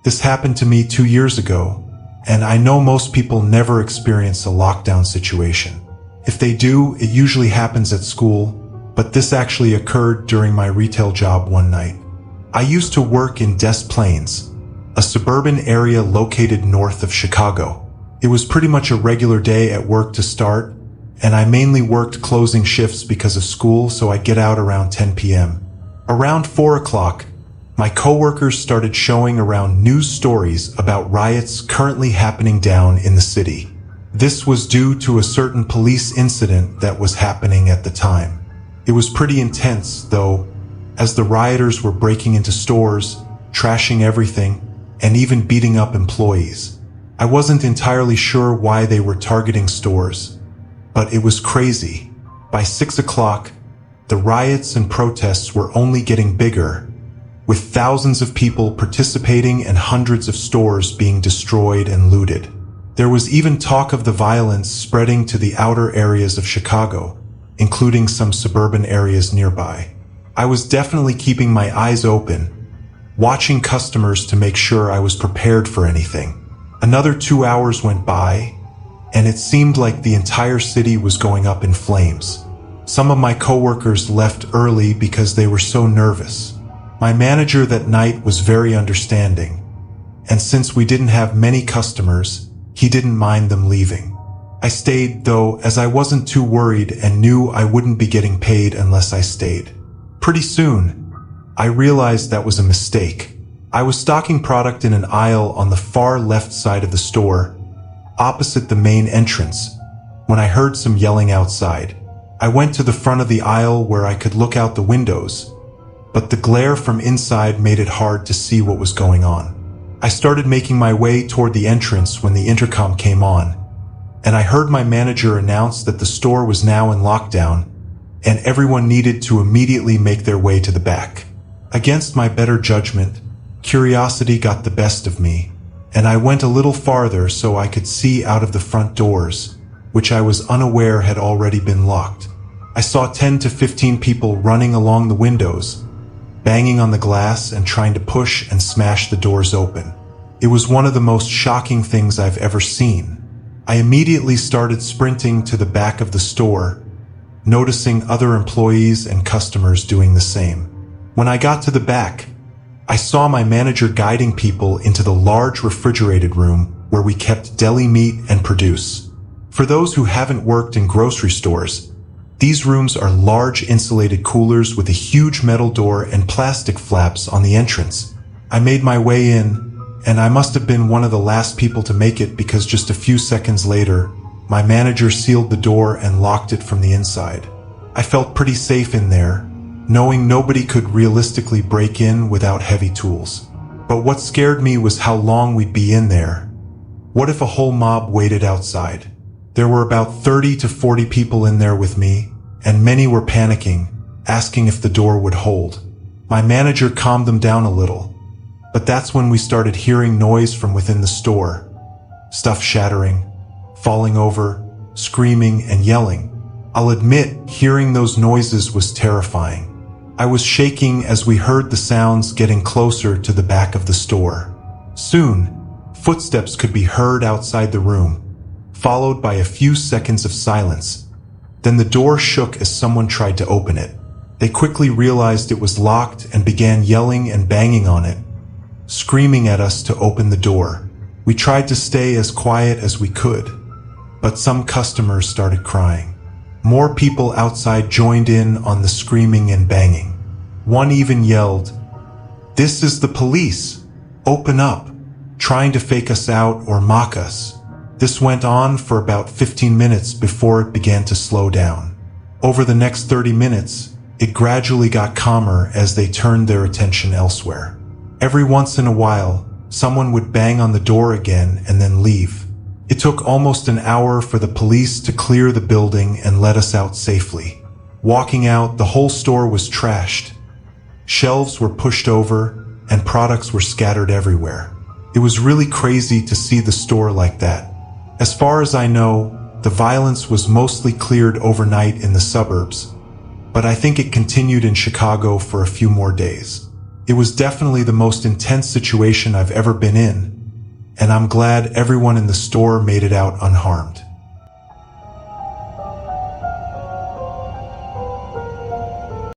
This happened to me 2 years ago, and I know most people never experience a lockdown situation. If they do, it usually happens at school, but this actually occurred during my retail job one night. I used to work in Des Plaines, a suburban area located north of Chicago. It was pretty much a regular day at work to start, and I mainly worked closing shifts because of school, so I'd get out around 10 p.m. Around 4 o'clock, my coworkers started showing around news stories about riots currently happening down in the city. This was due to a certain police incident that was happening at the time. It was pretty intense, though, as the rioters were breaking into stores, trashing everything, and even beating up employees. I wasn't entirely sure why they were targeting stores, but it was crazy. By 6 o'clock, the riots and protests were only getting bigger, with thousands of people participating and hundreds of stores being destroyed and looted. There was even talk of the violence spreading to the outer areas of Chicago, including some suburban areas nearby. I was definitely keeping my eyes open, watching customers to make sure I was prepared for anything. Another 2 hours went by, and it seemed like the entire city was going up in flames. Some of my coworkers left early because they were so nervous. My manager that night was very understanding, and since we didn't have many customers, he didn't mind them leaving. I stayed, though, as I wasn't too worried and knew I wouldn't be getting paid unless I stayed. Pretty soon, I realized that was a mistake. I was stocking product in an aisle on the far left side of the store, opposite the main entrance, when I heard some yelling outside. I went to the front of the aisle where I could look out the windows, but the glare from inside made it hard to see what was going on. I started making my way toward the entrance when the intercom came on, and I heard my manager announce that the store was now in lockdown, and everyone needed to immediately make their way to the back. Against my better judgment, curiosity got the best of me, and I went a little farther so I could see out of the front doors, which I was unaware had already been locked. I saw 10 to 15 people running along the windows, banging on the glass and trying to push and smash the doors open. It was one of the most shocking things I've ever seen. I immediately started sprinting to the back of the store, noticing other employees and customers doing the same. When I got to the back, I saw my manager guiding people into the large refrigerated room where we kept deli meat and produce. For those who haven't worked in grocery stores, these rooms are large insulated coolers with a huge metal door and plastic flaps on the entrance. I made my way in, and I must have been one of the last people to make it because just a few seconds later, my manager sealed the door and locked it from the inside. I felt pretty safe in there, knowing nobody could realistically break in without heavy tools. But what scared me was how long we'd be in there. What if a whole mob waited outside? There were about 30 to 40 people in there with me, and many were panicking, asking if the door would hold. My manager calmed them down a little, but that's when we started hearing noise from within the store. Stuff shattering, falling over, screaming and yelling. I'll admit, hearing those noises was terrifying. I was shaking as we heard the sounds getting closer to the back of the store. Soon, footsteps could be heard outside the room, followed by a few seconds of silence. Then the door shook as someone tried to open it. They quickly realized it was locked and began yelling and banging on it, screaming at us to open the door. We tried to stay as quiet as we could, but some customers started crying. More people outside joined in on the screaming and banging. One even yelled, "This is the police! Open up!" trying to fake us out or mock us. This went on for about 15 minutes before it began to slow down. Over the next 30 minutes, it gradually got calmer as they turned their attention elsewhere. Every once in a while, someone would bang on the door again and then leave. It took almost an hour for the police to clear the building and let us out safely. Walking out, the whole store was trashed. Shelves were pushed over, and products were scattered everywhere. It was really crazy to see the store like that. As far as I know, the violence was mostly cleared overnight in the suburbs, but I think it continued in Chicago for a few more days. It was definitely the most intense situation I've ever been in, and I'm glad everyone in the store made it out unharmed.